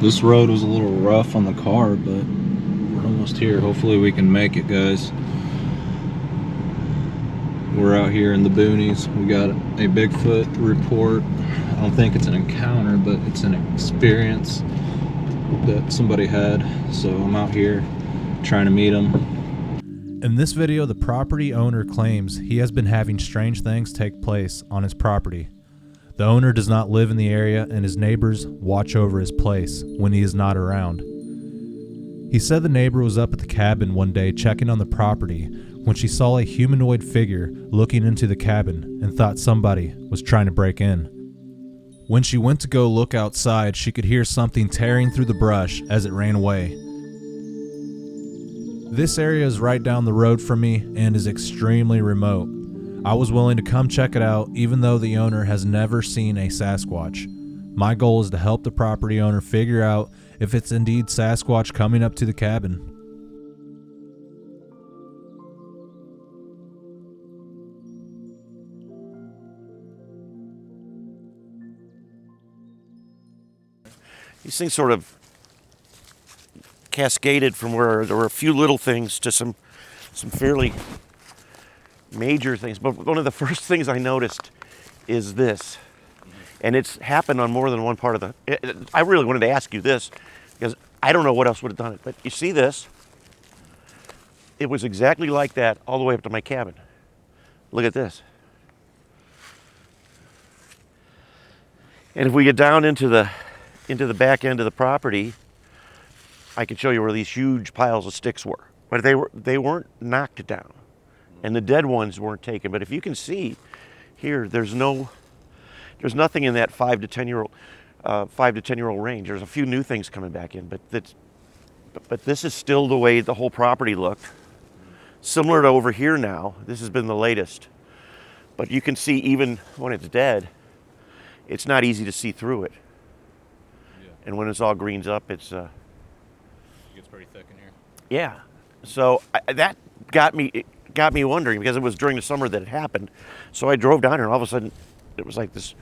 This road was a little rough on the car, but we're almost here. Hopefully we can make it, guys. We're out here in the boonies. We got a Bigfoot report. I don't think it's an encounter, but it's an experience that somebody had. So I'm out here trying to meet them. In this video, the property owner claims he has been having strange things take place on his property. The owner does not live in the area, and his neighbors watch over his place when he is not around. He said the neighbor was up at the cabin one day checking on the property when she saw a humanoid figure looking into the cabin and thought somebody was trying to break in. When she went to go look outside, she could hear something tearing through the brush as it ran away. This area is right down the road from me and is extremely remote. I was willing to come check it out even though the owner has never seen a Sasquatch. My goal is to help the property owner figure out if it's indeed Sasquatch coming up to the cabin. These things sort of cascaded from where there were a few little things to some fairly major things. But one of the first things I noticed is this. And it's happened on more than one part of the... I really wanted to ask you this, because I don't know what else would have done it. But you see this? It was exactly like that all the way up to my cabin. Look at this. And if we get down into the back end of the property, I can show you where these huge piles of sticks were. But they weren't knocked down. And the dead ones weren't taken. But if you can see here, there's nothing in that 5 to 10 year old range. There's a few new things coming back in, but this is still the way the whole property looked. Similar to over here now. This has been the latest. But you can see even when it's dead, it's not easy to see through it. Yeah. And when it's all greens up, it gets pretty thick in here. Yeah. So that got me wondering, because it was during the summer that it happened. So I drove down here and all of a sudden it was like this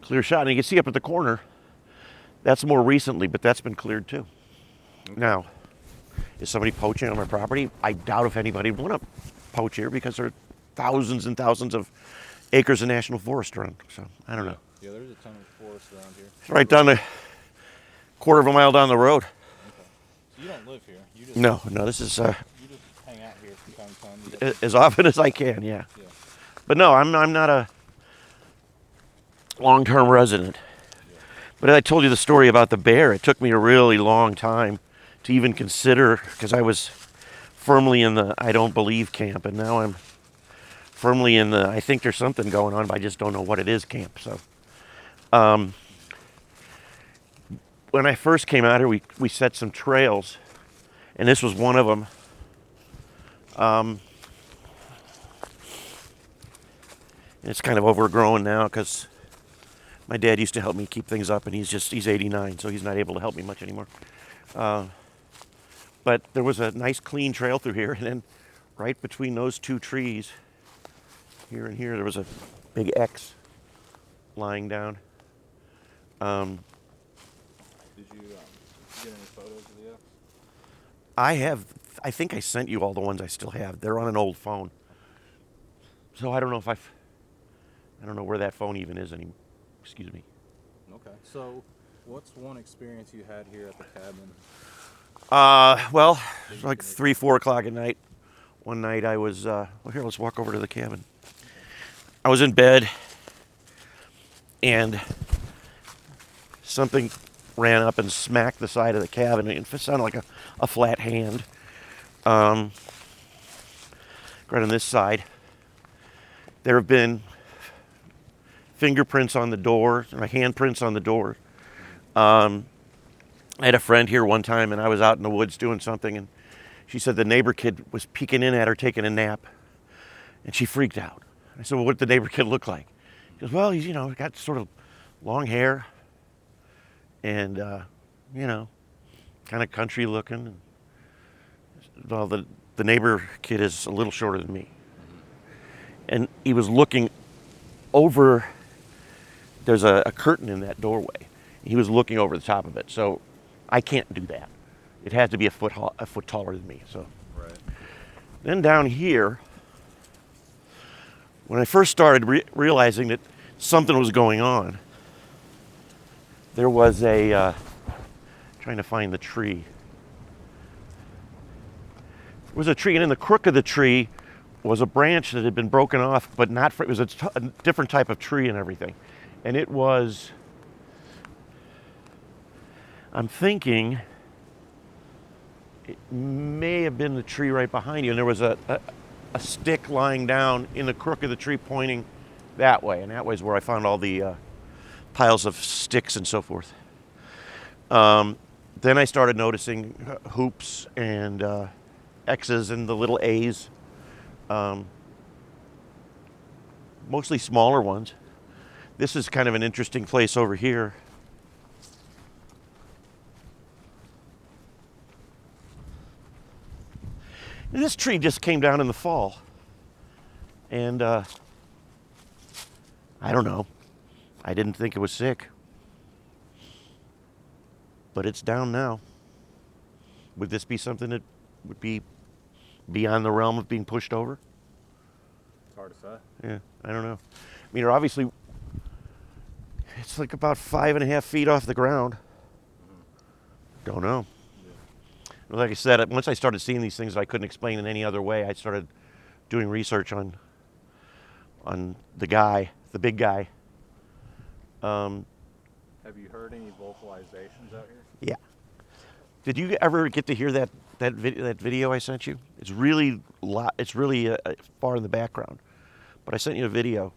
clear shot. And you can see up at the corner, that's more recently, but that's been cleared too. Okay. Now, is somebody poaching on my property? I doubt if anybody would want to poach here because there are thousands and thousands of acres of national forest around. So I don't know. Yeah, there's a ton of forest around here. It's right down the quarter of a mile down the road. Okay. So you don't live here? You just, No, this is... you just hang out here from time to time? As often as I can, yeah. But no, I'm not a long-term resident. Yeah. But I told you the story about the bear. It took me a really long time to even consider, because I was firmly in the I don't believe camp, and now I'm firmly in the I think there's something going on, but I just don't know what it is camp. So when I first came out here, we set some trails, and this was one of them. It's kind of overgrown now because my dad used to help me keep things up, and he's 89, so he's not able to help me much anymore. But there was a nice clean trail through here, and then right between those two trees, here and here, there was a big X lying down. Did you get any photos of the X? I think I sent you all the ones I still have. They're on an old phone. So I don't know if I don't know where that phone even is anymore. Excuse me. Okay. So what's one experience you had here at the cabin? Well, it was like 3, 4 o'clock at night. One night I was, well, here, let's walk over to the cabin. I was in bed, and something ran up and smacked the side of the cabin. It sounded like a flat hand. Right on this side. There have been fingerprints on the door, or handprints on the door. I had a friend here one time, and I was out in the woods doing something, and she said the neighbor kid was peeking in at her taking a nap, and she freaked out. I said, well, what did the neighbor kid look like? He goes, well, he's, got sort of long hair, and, kind of country looking. Well, the neighbor kid is a little shorter than me. And he was looking over, there's a curtain in that doorway. He was looking over the top of it. So I can't do that. It has to be a foot taller than me. So Right. then down here, when I first started realizing that something was going on, there was a trying to find the tree. There was a tree, and in the crook of the tree was a branch that had been broken off, but not for, it was a different type of tree and everything. And it was, I'm thinking, it may have been the tree right behind you, and there was a stick lying down in the crook of the tree pointing that way, and that way is where I found all the piles of sticks and so forth. Then I started noticing hoops and X's and the little A's, mostly smaller ones. This is kind of an interesting place over here. And this tree just came down in the fall. And I don't know. I didn't think it was sick. But it's down now. Would this be something that would be beyond the realm of being pushed over? It's hard to say. Yeah, I don't know. I mean, obviously, it's like about 5.5 feet off the ground. Don't know. Yeah. Like I said, once I started seeing these things that I couldn't explain in any other way, I started doing research on the guy, the big guy. Have you heard any vocalizations out here? Yeah. Did you ever get to hear that video I sent you? It's really far in the background, but I sent you a video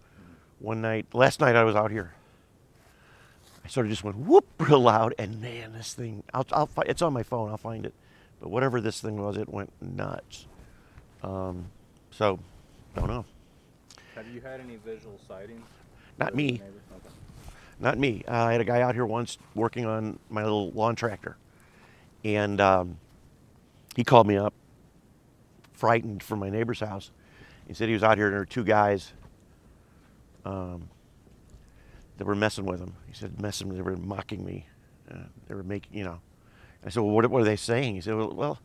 one night. Last night I was out here. I sort of just went whoop real loud, and man, this thing. It's on my phone. I'll find it. But whatever this thing was, it went nuts. So, don't know. Have you had any visual sightings? Not me. Okay. Not me. I had a guy out here once working on my little lawn tractor, and he called me up, frightened, from my neighbor's house. He said he was out here and there were two guys that were messing with him. He said they were mocking me. They were making, I said, well, what are they saying? He said, well,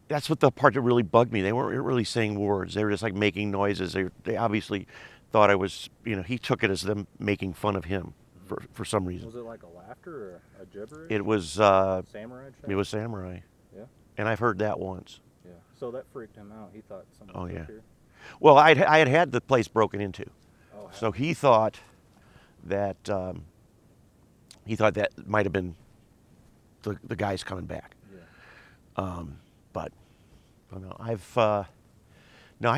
that's what the part that really bugged me. They weren't really saying words. They were just like making noises. They obviously thought I was, he took it as them making fun of him for some reason. Was it like a laughter or a gibberish? It was samurai? It was samurai. Yeah. And I've heard that once. Yeah. So that freaked him out. He thought someone was up here. Well, I had the place broken into. Oh, so he thought that might have been the guys coming back. Yeah. But no, I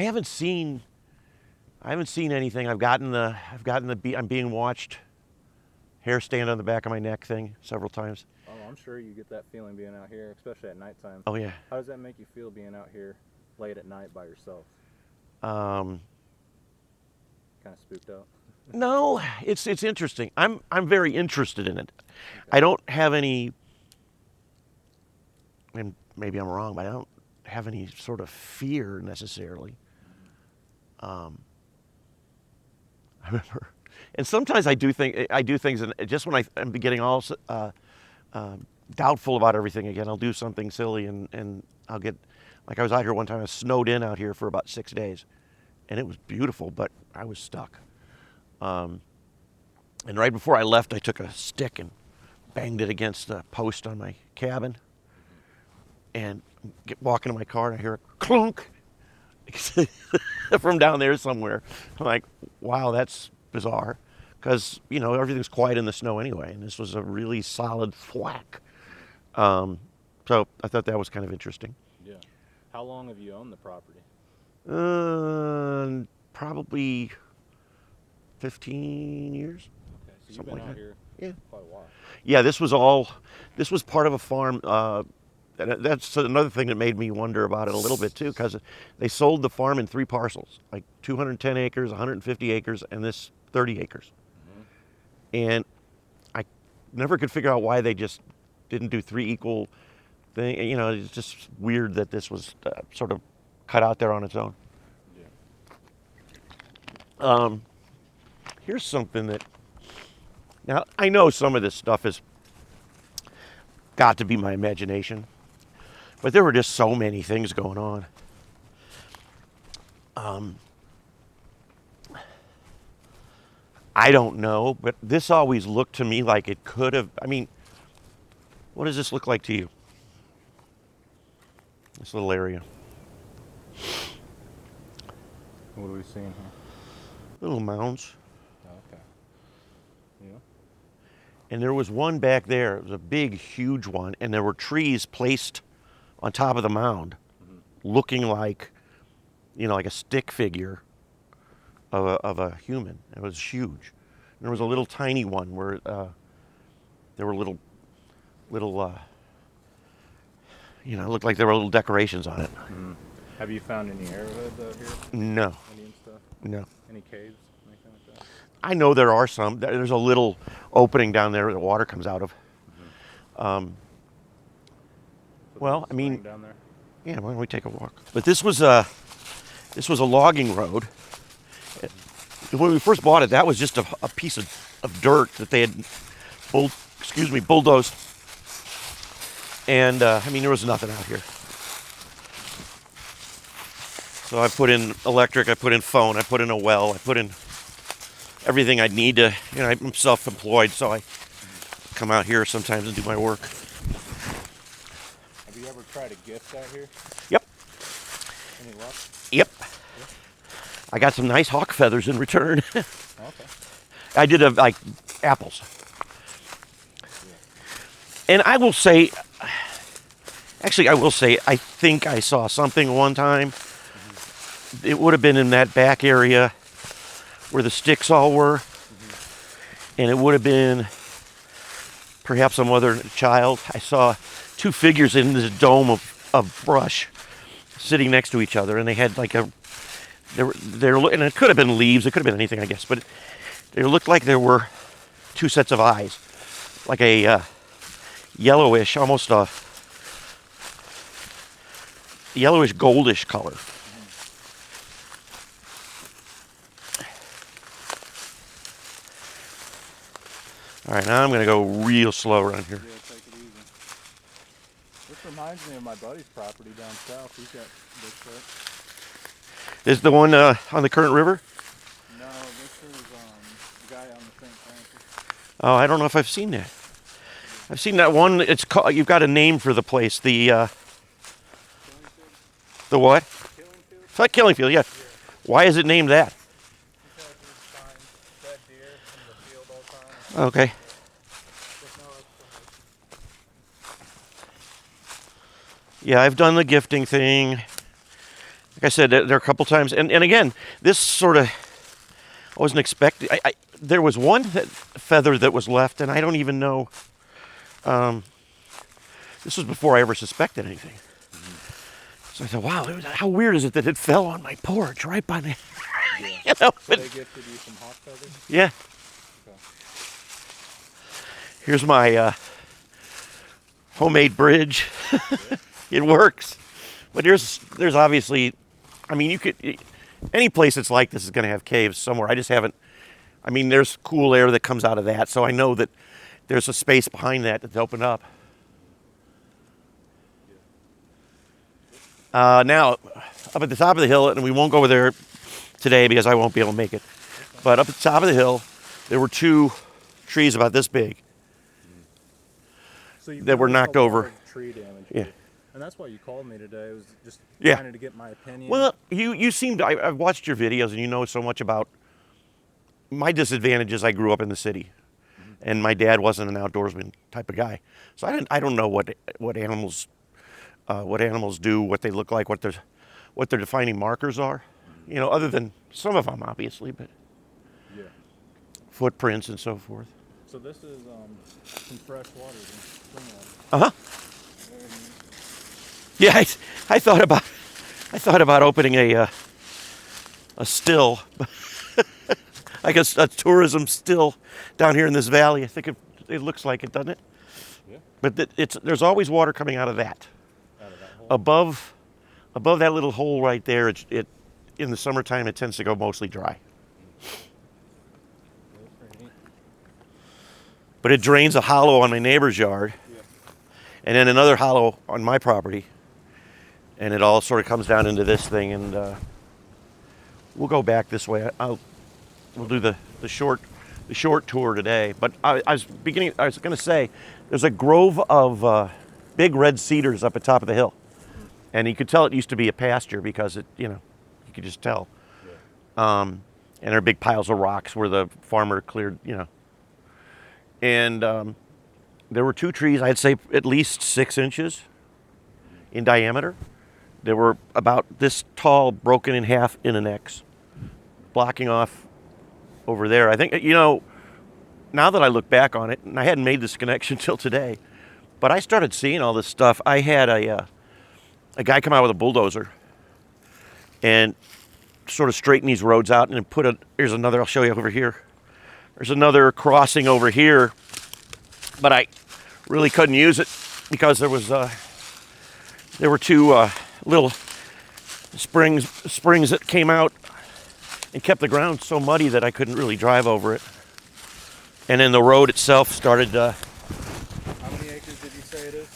haven't seen anything. I'm being watched. Hair stand on the back of my neck thing several times. Oh, I'm sure you get that feeling being out here, especially at nighttime. Oh yeah. How does that make you feel being out here late at night by yourself? Kind of spooked out? No, it's interesting. I'm very interested in it. Okay. I don't have any, and maybe I'm wrong, but I don't have any sort of fear necessarily. I remember, and sometimes I do things, and just when I'm getting all doubtful about everything again, I'll do something silly, and I'll get, like I was out here one time. I was snowed in out here for about 6 days, and it was beautiful, but I was stuck. And right before I left, I took a stick and banged it against the post on my cabin, and walking to my car, and I hear a clunk from down there somewhere. I'm like, wow, that's bizarre, because everything's quiet in the snow anyway, and this was a really solid thwack. So I thought that was kind of interesting. Yeah. How long have you owned the property? Probably 15 years. Okay, so you've been out here quite a while. Yeah, this was part of a farm. That's another thing that made me wonder about it a little bit too, because they sold the farm in 3 parcels, like 210 acres, 150 acres, and this 30 acres. Mm-hmm. And I never could figure out why they just didn't do 3 equal things. It's just weird that this was sort of cut out there on its own. Yeah. Here's something that, now I know some of this stuff is, got to be my imagination. But there were just so many things going on. I don't know, but this always looked to me like it could have. I mean, what does this look like to you? This little area. What are we seeing here? Little mounds. Okay. Yeah. And there was one back there. It was a big, huge one. And there were trees placed on top of the mound, looking like, like a stick figure of a human. It was huge. And there was a little tiny one where there were little, it looked like there were little decorations on it. Mm-hmm. Have you found any arrowheads out here? No. Any stuff? No. Any caves? Anything like that? I know there are some. There's a little opening down there where the water comes out of. So Well, I mean, down there? yeah, why don't we take a walk? But this was a logging road. When we first bought it, that was just a piece of dirt that they had bulldozed. And there was nothing out here. So I put in electric, I put in phone, I put in a well, I put in everything I'd need to. I'm self-employed, so I come out here sometimes and do my work. Have you ever tried a gift out here? Yep. Any luck? Yep. I got some nice hawk feathers in return. Okay. I did apples. And I will say, I think I saw something one time. It would have been in that back area where the sticks all were. And it would have been perhaps some other child. I saw two figures in this dome of brush sitting next to each other, and they had like and it could have been leaves, it could have been anything, I guess, but they looked like there were two sets of eyes, like a yellowish, almost a yellowish goldish color. All right, now I'm going to go real slow around here. Yeah, take it easy. This reminds me of my buddy's property down south. He's got Bigfoot. Is the one on the Current River? No, this is the guy on the St. Francis. Oh, I don't know if I've seen that. I've seen that one. It's called. You've got a name for the place. The what? Killingfield? It's like Killingfield, yeah. Why is it named that? Because we find dead deer in the field all the time. Okay. There's no explanation. Yeah, I've done the gifting thing. Like I said, there are a couple times, and again, this sort of, I wasn't expecting. There was one feather that was left, and I don't even know. This was before I ever suspected anything. So I thought, wow, how weird is it that it fell on my porch right by the. Yeah. So they gifted you some hawk feathers? Yeah. Okay. Here's my homemade bridge. Yeah. It works, but there's obviously. You could, any place that's like this is going to have caves somewhere. I just haven't, there's cool air that comes out of that, so I know that there's a space behind that that's opened up. Now, up at the top of the hill, and we won't go over there today because I won't be able to make it, but up at the top of the hill, there were two trees about this big that were knocked over. Tree damage. Yeah. And that's why you called me today. It was just Yeah. trying to get my opinion. Well, you seem to, I've watched your videos and you know so much about my disadvantages. I grew up in the city, and my dad wasn't an outdoorsman type of guy, so I don't know what animals do, what they look like, what their defining markers are, other than some of them obviously, but yeah. footprints and so forth. So this is some fresh water, spring water. Uh huh. Yeah, I thought about opening a still, I guess a tourism still down here in this valley. I think it looks like it, doesn't it? Yeah. But there's always water coming out of that. Out of that hole. Above that little hole right there. It in the summertime it tends to go mostly dry. But it drains a hollow on my neighbor's yard. Yeah. and then another hollow on my property, and it all sort of comes down into this thing. And we'll go back this way. We'll do the short tour today. But I was going to say, there's a grove of big red cedars up at top of the hill, and you could tell it used to be a pasture because you could just tell. And there are big piles of rocks where the farmer cleared, And there were 2 trees, I'd say at least 6 inches in diameter. They were about this tall, broken in half in an X, blocking off over there. I think, now that I look back on it, and I hadn't made this connection till today, but I started seeing all this stuff. I had a guy come out with a bulldozer and sort of straighten these roads out, and then here's another, I'll show you over here. There's another crossing over here, but I really couldn't use it because there were 2 little springs that came out and kept the ground so muddy that I couldn't really drive over it. And then the road itself started. How many acres did you say it is?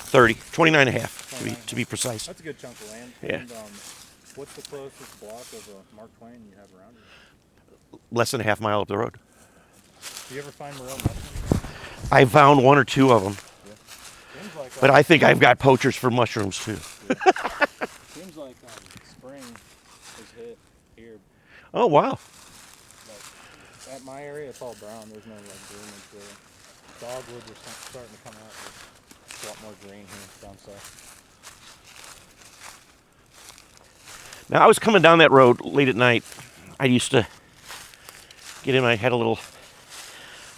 29 and a half to be precise. That's a good chunk of land. Yeah. And, what's the closest block of Mark Twain you have around you? Less than a half mile up the road. Do you ever find morel mushrooms? I found 1 or 2 of them. Yeah. Seems like, But I think I've got poachers for mushrooms too. Seems like spring is hit here. Oh, wow. But at my area, it's all brown. There's no green material. Dogwoods are starting to come out. There's a lot more green here down south. Now, I was coming down that road late at night. I used to get in, I had a little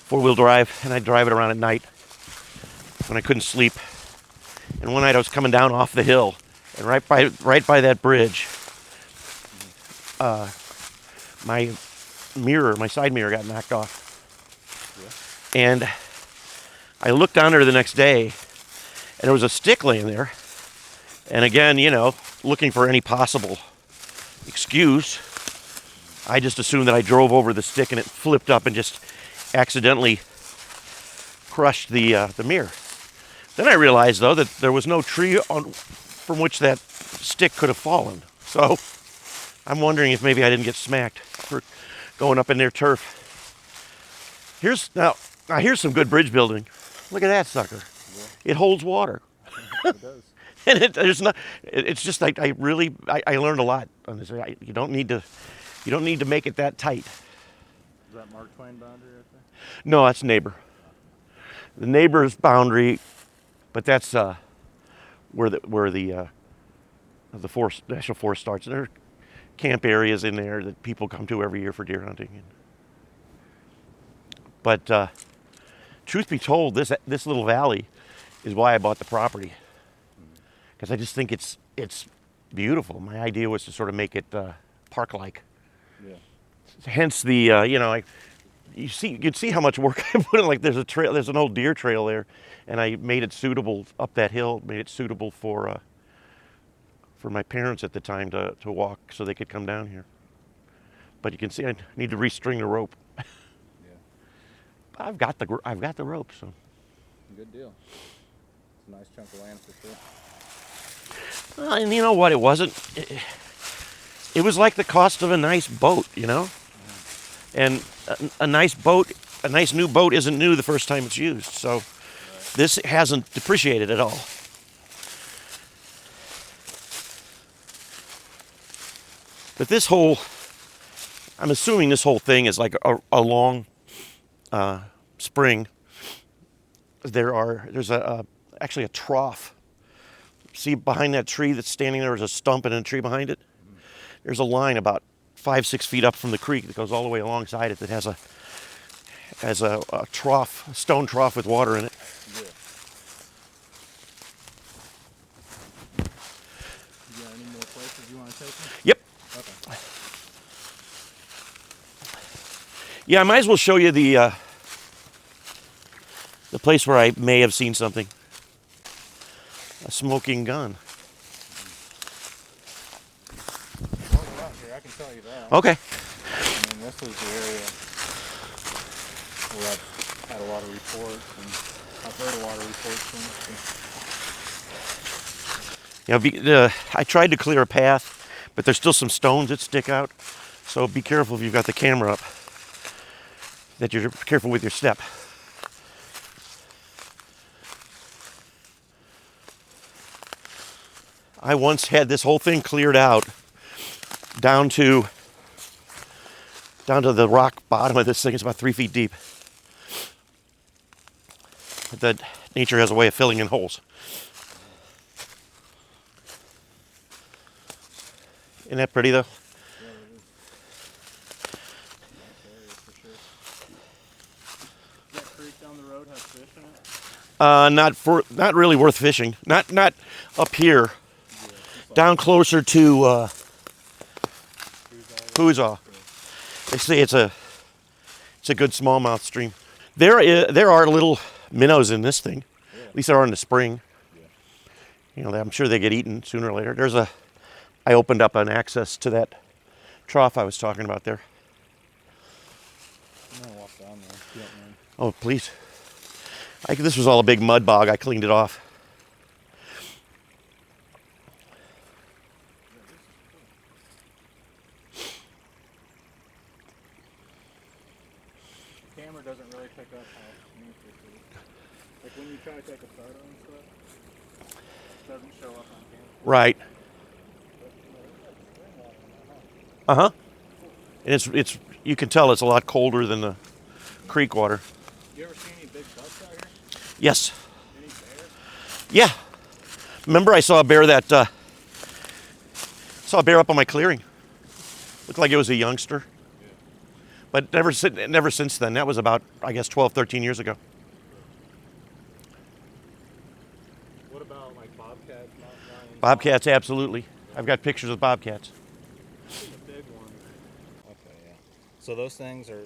4-wheel drive, and I'd drive it around at night when I couldn't sleep. And one night I was coming down off the hill, and right by that bridge, my side mirror got knocked off. Yeah. And I looked down there the next day, and there was a stick laying there. And again, looking for any possible excuse, I just assumed that I drove over the stick and it flipped up and just accidentally crushed the mirror. Then I realized, though, that there was no tree from which that stick could have fallen. So I'm wondering if maybe I didn't get smacked for going up in their turf. Here's some good bridge building. Look at that sucker. Yeah. It holds water. It does. And it's just like I learned a lot on this. You don't need to make it that tight. Is that Mark Twain boundary right there? No, that's neighbor. The neighbor's boundary, but that's where the national forest starts. And there are camp areas in there that people come to every year for deer hunting. But truth be told, this little valley is why I bought the property. Because I just think it's beautiful. My idea was to sort of make it park-like. Yeah. Hence the you could see how much work I put in. Like there's an old deer trail there, and I made it suitable up that hill. Made it suitable for my parents at the time to walk, so they could come down here. But you can see I need to restring the rope. Yeah. I've got the rope, so. Good deal. It's a nice chunk of land for sure. And you know what? It wasn't. It was like the cost of a nice boat, And a nice new boat isn't new the first time it's used. So right. This hasn't depreciated at all. But I'm assuming this whole thing is like a long spring. There's actually a trough. See behind that tree that's standing there is a stump and a tree behind it. There's a line about 5-6 feet up from the creek that goes all the way alongside it that has a trough, a stone trough with water in it. Yeah. You got any more places you want to take them? Yep. Okay. Yeah, I might as well show you the place where I may have seen something. A smoking gun. I can tell you that. Okay. I mean, this is the area where I've had a lot of reports, and I've heard a lot of reports from. You know, I tried to clear a path, but there's still some stones that stick out. So be careful if you've got the camera up, that you're careful with your step. I once had this whole thing cleared out down to the rock bottom of this thing. It's about 3 feet deep. That nature has a way of filling in holes. Isn't that pretty though? Not really worth fishing. Not up here. Down closer to Huzaw. They say it's a good smallmouth stream. There are little minnows in this thing. At least there are in the spring. You know, I'm sure they get eaten sooner or later. I opened up an access to that trough I was talking about there. I'm gonna walk down there. If you don't mind. Oh, please. This was all a big mud bog. I cleaned it off. The camera doesn't really pick up how smooth this is. Like when you try to take a photo and stuff, it doesn't show up on camera. Right. Uh-huh. And it's you can tell it's a lot colder than the creek water. You ever seen any big bucks out here? Yes. Any bears? Yeah. Remember I saw a bear up on my clearing. Looked like it was a youngster. Yeah. But never since then. That was about, I guess, 12, 13 years ago. What about like bobcats, mountain lions? Bobcats, absolutely. I've got pictures of bobcats. The big one. Okay, yeah. So those things are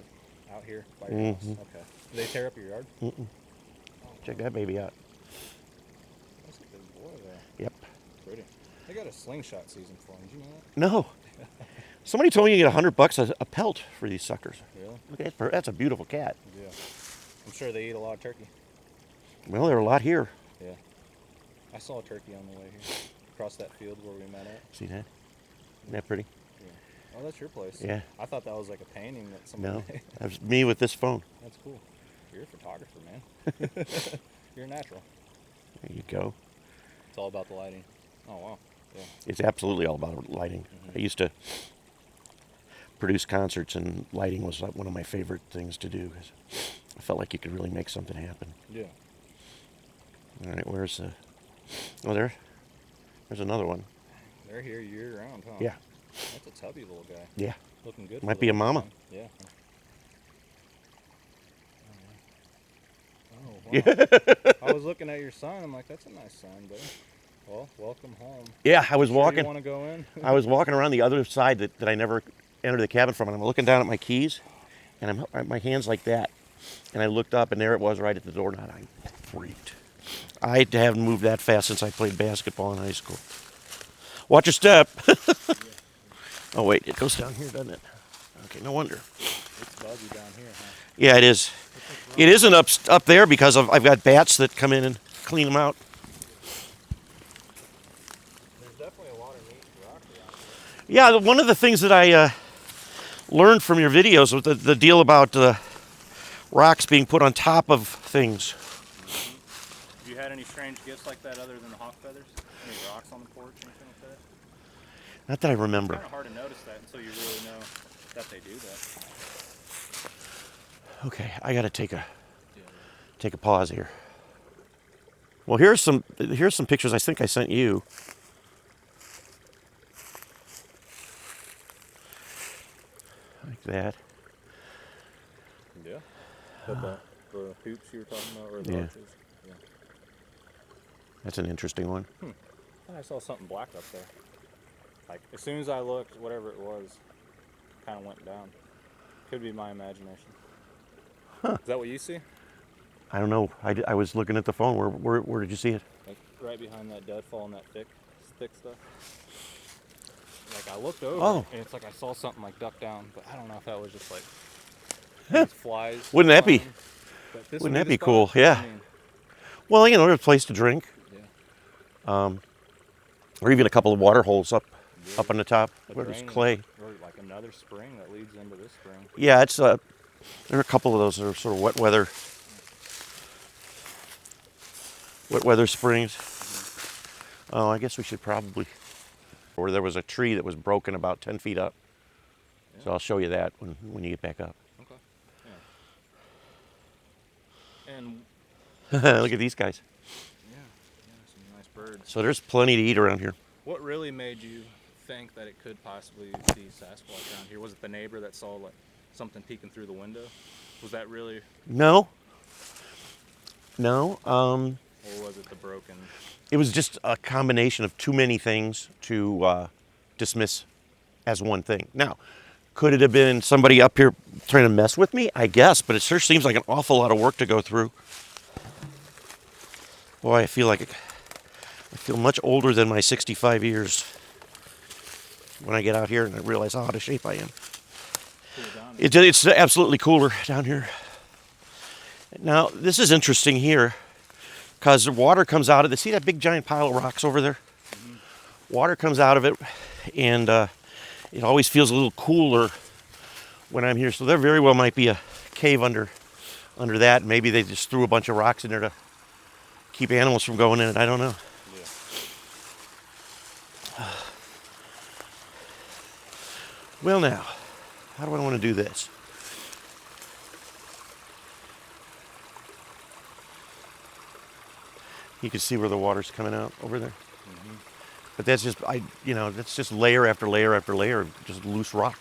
out here by your house? Okay. Do they tear up your yard? Mm-mm. Check that baby out. That's a big boy there. Yep. Pretty. They got a slingshot season for them. Did you know that? No. Somebody told me you get $100 a pelt for these suckers. Really? Look at that. That's a beautiful cat. Yeah. I'm sure they eat a lot of turkey. Well, there are a lot here. Yeah. I saw a turkey on the way here. Across that field where we met at. See that? Isn't that pretty? Oh, that's your place. Yeah. I thought that was like a painting that somebody No, made. that was me with this phone. That's cool. You're a photographer, man. You're a natural. There you go. It's all about the lighting. Oh, wow. Yeah. It's absolutely all about lighting. I used to produce concerts, and lighting was one of my favorite things to do because I felt like you could really make something happen. Yeah. All right, where's the... Oh, there's another one. They're here year round, huh? Yeah. That's a tubby little guy. Yeah. Looking good. Might be a mama. Yeah. Oh, wow. Yeah. I was looking at your sign. I'm like, that's a nice sign, buddy. Well, welcome home. Yeah, I was Sure walking. You want to go in? I was walking around the other side that I never entered the cabin from, and I'm looking down at my keys, and my hand's like that, and I looked up, and there it was right at the door, and I freaked. I haven't moved that fast since I played basketball in high school. Watch your step. Oh wait, it goes down here, doesn't it? Okay, no wonder. It's buggy down here, huh? Yeah, it is. It isn't up there because I've got bats that come in and clean them out. There's definitely a lot of neat rock around here. Yeah, one of the things that I learned from your videos was the deal about rocks being put on top of things. Have you had any strange gifts like that other than the hawk feathers? Any rocks on the porch, anything like that? Not that I remember. It's kind of hard to notice that until you really know that they do that. Okay, I gotta take a pause here. Well, here's some pictures I think I sent you. Like that. Yeah. The hoops you were talking about, or the Yeah. arches? Yeah. That's an interesting one. I saw something black up there. Like, as soon as I looked, whatever it was, kind of went down. Could be my imagination. Huh. Is that what you see? I don't know. I was looking at the phone. Where did you see it? Like, right behind that deadfall and that thick stuff. Like, I looked over, and it's like I saw something, like, duck down, but I don't know if that was just, like, these flies. Wouldn't that be? flying. But this Wouldn't would that be spot, cool? Yeah. I mean, Well, there's a place to drink. yeah. or even a couple of water holes up on the top A where there's drain, clay. or like another spring that leads into this spring. Yeah, it's there are a couple of those that are sort of wet weather springs. Oh, I guess we should probably. Or there was a tree that was broken about 10 feet up. Yeah. So I'll show you that when you get back up. Okay. Yeah. And Look at these guys. yeah, some nice birds. So there's plenty to eat around here. What really made you think that it could possibly be Sasquatch around here? Was it the neighbor that saw like something peeking through the window? Was that really, No. or was it the broken? It was just a combination of too many things to dismiss as one thing. Now, could it have been somebody up here trying to mess with me? I guess, but it sure seems like an awful lot of work to go through. Boy, I feel much older than my 65 years when I get out here and I realize how out of shape I am. It's absolutely cooler down here. Now, this is interesting here because the water comes out of it. See that big giant pile of rocks over there? Mm-hmm. Water comes out of it, and it always feels a little cooler when I'm here. So there very well might be a cave under that. Maybe they just threw a bunch of rocks in there to keep animals from going in it. I don't know. Yeah. Well, now, how do I want to do this? You can see where the water's coming out over there. Mm-hmm. But that's just layer after layer after layer of just loose rock.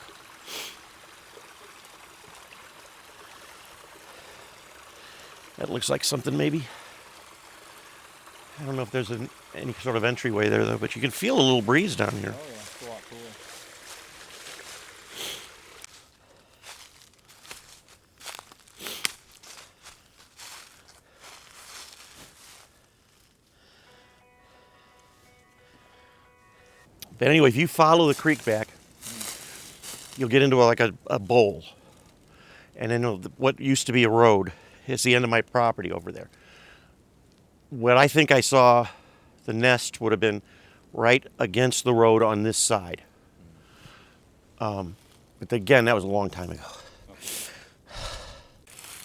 That looks like something maybe. I don't know if there's any sort of entryway there though, but you can feel a little breeze down here. Oh yeah, it's a lot cooler. But anyway, if you follow the creek back, you'll get into a bowl. And then what used to be a road is the end of my property over there. What I think I saw, the nest would have been right against the road on this side. But again, that was a long time ago. Okay.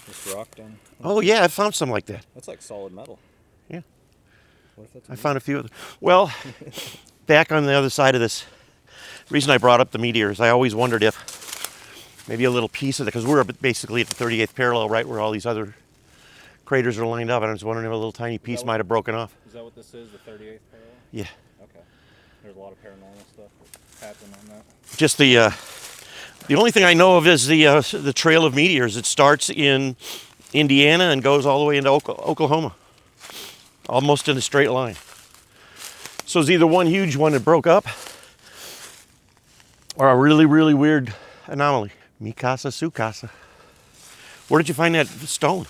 This rock down. Oh yeah, I found some like that. That's like solid metal. Yeah. What if that's I found a few of them. Well, back on the other side of this, the reason I brought up the meteors, I always wondered if maybe a little piece of it, because we're basically at the 38th parallel, right where all these other craters are lined up, and I was wondering if a little tiny piece might have broken off. Is that what this is, the 38th parallel? Yeah. Okay. There's a lot of paranormal stuff that happened on that. Just the only thing I know of is the trail of meteors. It starts in Indiana and goes all the way into Oklahoma, almost in a straight line. So it's either one huge one that broke up or a really, really weird anomaly. Mi casa, su casa. Where did you find that stone?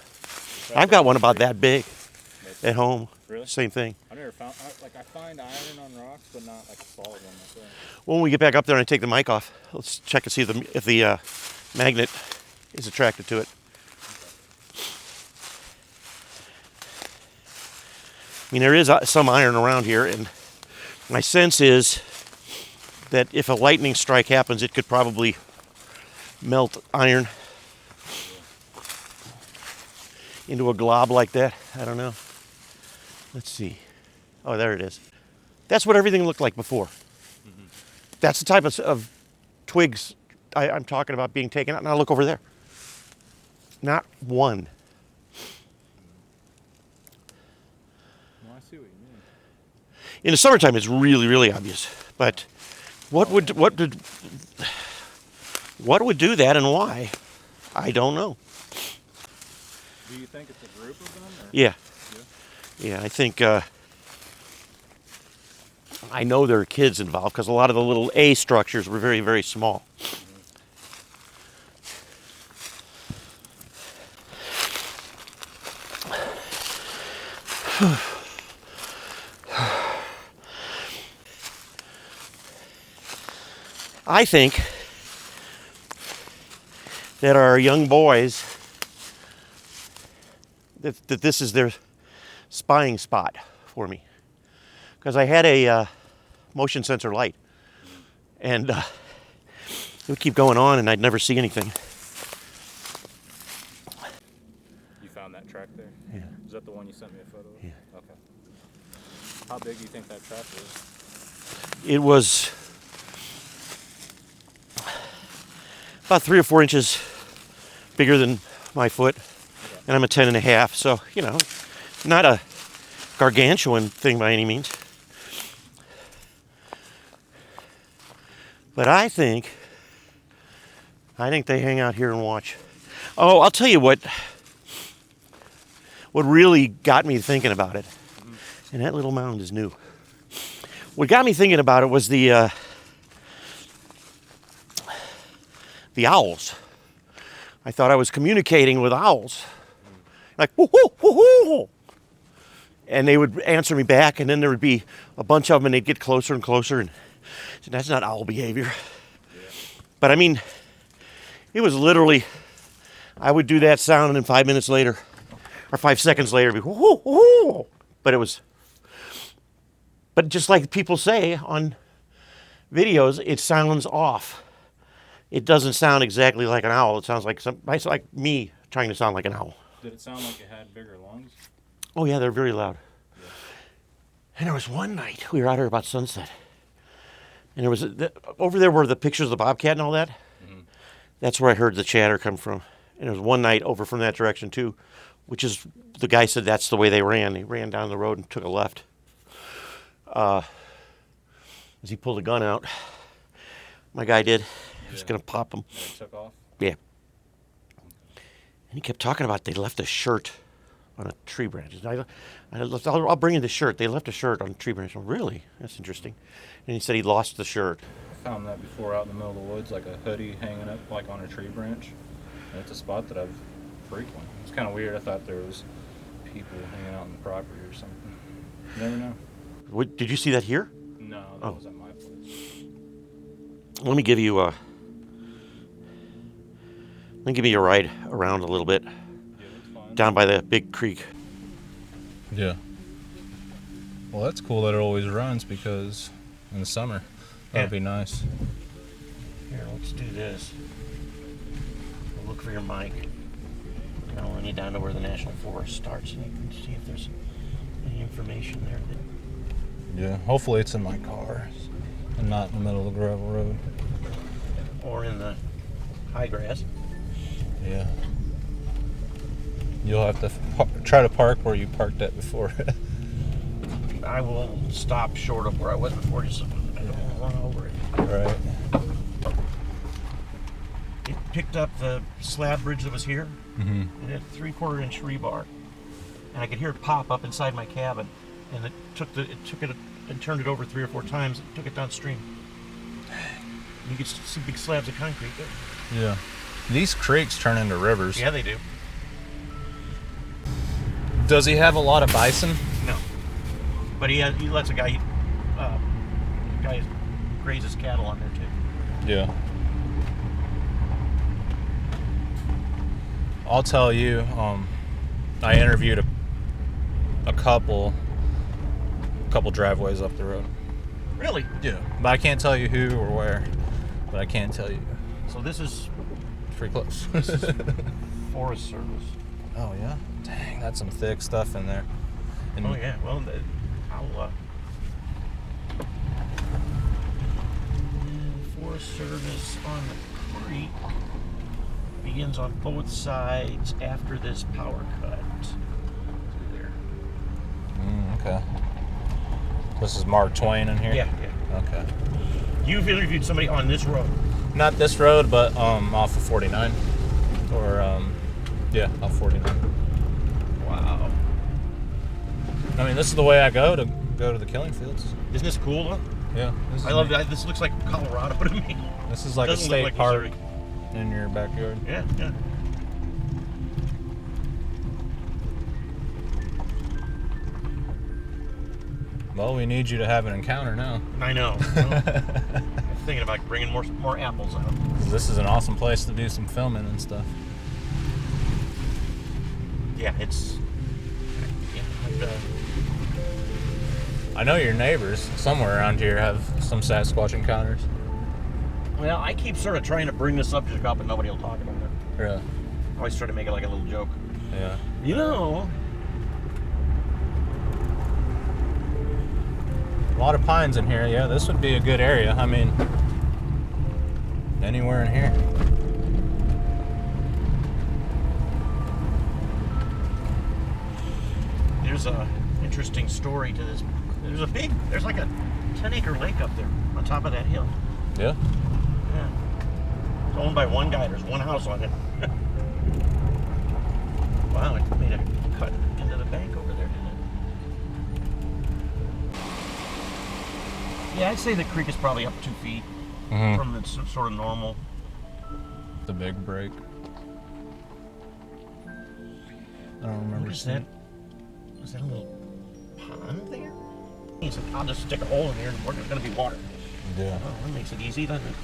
I've got one about that big at home. Really? Same thing. I never found, I find iron on rocks, but not like a solid one like that. When we get back up there and I take the mic off, let's check and see if the magnet is attracted to it. I mean, there is some iron around here, and my sense is that if a lightning strike happens, it could probably melt iron into a glob like that. I don't know. Let's see. Oh, there it is. That's what everything looked like before. Mm-hmm. That's the type of twigs I'm talking about being taken out. Now look over there. Not one. Well, I see what you mean. In the summertime, it's really, really obvious. But what would do that and why? I don't know. Do you think it's a group of them? Or? Yeah. Yeah, I think I know there are kids involved because a lot of the little A structures were very, very small. I think that our young boys, that this is their spying spot for me. Because I had a motion sensor light. And it would keep going on, and I'd never see anything. You found that track there? Yeah. Is that the one you sent me a photo of? Yeah. Okay. How big do you think that track is? It was about 3 or 4 inches bigger than my foot, and I'm a 10.5, so, you know, not a gargantuan thing by any means. But I think they hang out here and watch. Oh, I'll tell you what really got me thinking about it. And that little mound is new. What got me thinking about it was the owls. I thought I was communicating with owls. Like, whoo-hoo, whoo-hoo. And they would answer me back, and then there would be a bunch of them, and they'd get closer and closer. And that's not owl behavior. Yeah. But I mean, it was literally, I would do that sound, and then 5 minutes later, or 5 seconds later, it'd be whoo, whoo. But just like people say on videos, it sounds off. It doesn't sound exactly like an owl. It sounds like it's like me trying to sound like an owl. Did it sound like it had bigger lungs? Oh yeah, they're very loud. Yeah. And there was one night, we were out here about sunset. And there was, over there were the pictures of the bobcat and all that. Mm-hmm. That's where I heard the chatter come from. And there was one night over from that direction too, which is, the guy said that's the way they ran. They ran down the road and took a left. As he pulled a gun out, my guy did. He was going to pop him. And it took off? Yeah. And he kept talking about they left a shirt on a tree branch. I'll bring you the shirt. They left a shirt on a tree branch. Oh, really? That's interesting. And he said he lost the shirt. I found that before out in the middle of the woods, like a hoodie hanging up like on a tree branch. And it's a spot that I've frequent. It's kind of weird. I thought there was people hanging out on the property or something. You never know. Did you see that here? No, that was at my place. Let me give you a ride around a little bit. Yeah, that's fine. Down by the big creek. Yeah. Well, that's cool that it always runs, because in the summer, that'd be nice. Here, let's do this. We'll look for your mic. I'll run you down to where the National Forest starts, and you can see if there's any information there. Yeah, hopefully it's in my car and not in the middle of the gravel road. Or in the high grass. Yeah. You'll have to try to park where you parked at before. I will stop short of where I was before, just so I don't run over it. Right. It picked up the slab bridge that was here. Mm-hmm. It had 3/4 inch rebar, and I could hear it pop up inside my cabin. And it took it and turned it over 3 or 4 times. It took it downstream. You could see big slabs of concrete there. Yeah. These creeks turn into rivers. Yeah, they do. Does he have a lot of bison? No, but he lets a guy graze his cattle on there too. Yeah. I'll tell you, I interviewed a couple driveways up the road. Really? Yeah. But I can't tell you who or where. But I can tell you. So this is Pretty close. This is Forest Service. Oh yeah. Dang, that's some thick stuff in there. And Oh yeah. Well, Forest Service on the creek begins on both sides after this power cut. Through there. Okay. This is Mark Twain in here? Yeah. Okay. You've interviewed somebody on this road. Not this road, but off of 49. Or off 49. Wow. I mean, this is the way I go to the killing fields. Isn't this cool though? Yeah. I love that. This looks like Colorado to me. This is like a Doesn't look state like park Missouri. in your backyard. Yeah. Well, we need you to have an encounter now. I know. Well, I'm thinking about bringing more apples out. This is an awesome place to do some filming and stuff. Yeah, it's. I know your neighbors somewhere around here have some Sasquatch encounters. Well, I keep sort of trying to bring this subject up and nobody will talk about it. Really? I always try to make it like a little joke. Yeah. You know. A lot of pines in here. Yeah, this would be a good area. I mean, anywhere in here. There's a interesting story to this. There's like a 10-acre lake up there on top of that hill. Yeah. Yeah. It's owned by one guy. There's one house on it. Wow, it made a cut into the bank over there, didn't it? Yeah, I'd say the creek is probably up 2 feet from its sort of normal. The big break. I don't remember. What is that? Is that a little pond there? He said, I'll just stick a hole in here and there's going to be water. Yeah. Oh, that makes it easy, doesn't it?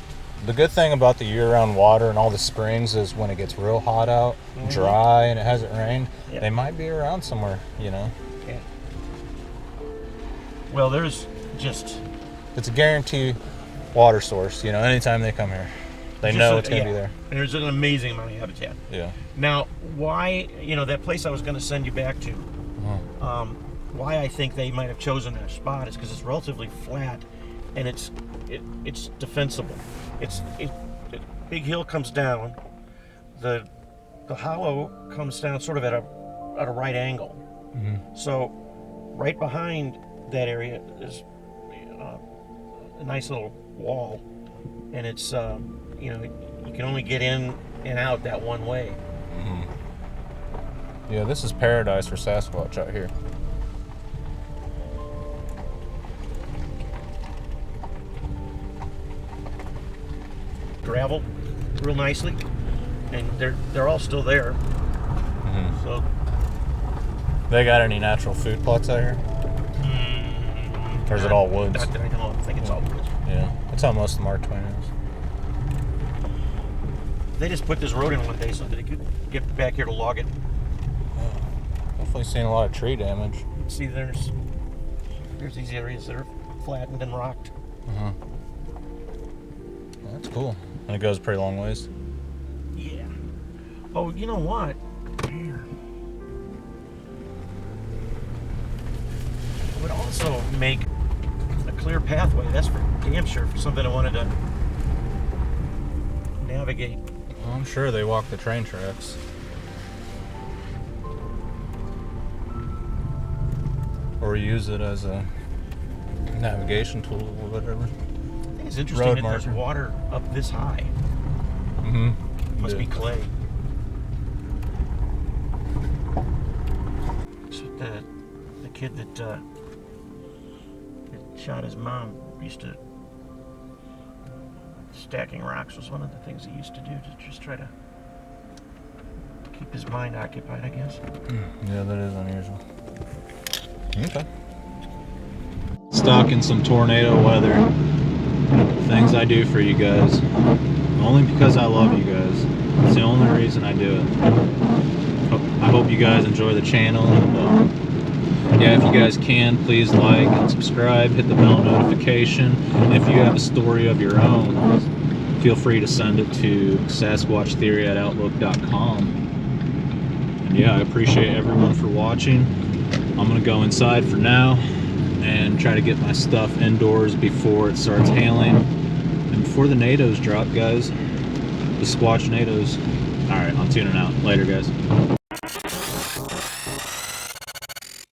The good thing about the year-round water and all the springs is when it gets real hot out, dry, and it hasn't rained, they might be around somewhere, you know? Yeah. Well, there's just... It's a guaranteed water source, you know, anytime they come here. They know it's going to be there. And there's an amazing amount of habitat. Yeah. Now, why, you know, that place I was going to send you back to, why I think they might have chosen that spot is because it's relatively flat and it's defensible. Big hill comes down, the hollow comes down sort of at a right angle. So right behind that area is a nice little wall, and it's you know, you can only get in and out that one way. Yeah, this is paradise for Sasquatch out here. Gravel real nicely, and they're all still there. So They got any natural food plots out here? Or is it all woods? Not that I know. I think it's all woods. Yeah, that's how most of Mark Twain is. They just put this road in one day so that they could get back here to log it. Definitely seen a lot of tree damage. See, there's these areas that are flattened and rocked. Well, that's cool. And it goes a pretty long ways. Yeah. Oh, you know what? Here. It would also make a clear pathway. That's for damn sure for something I wanted to navigate. Well, I'm sure they walk the train tracks. Or use it as a navigation tool or whatever. I think it's interesting that there's water up this high. Must be clay. So the kid that shot his mom used to... Stacking rocks was one of the things he used to do to just try to keep his mind occupied, I guess. Yeah, that is unusual. Okay. Stuck in some tornado weather. Things I do for you guys. Only because I love you guys. It's the only reason I do it. I hope you guys enjoy the channel. And, yeah, if you guys can, please like and subscribe. Hit the bell notification. And if you have a story of your own, feel free to send it to sasquatchtheory@outlook.com. And yeah, I appreciate everyone for watching. I'm going to go inside for now and try to get my stuff indoors before it starts hailing and before the NATOs drop, guys. The Squatch NATOs. Alright, I'm tuning out. Later, guys.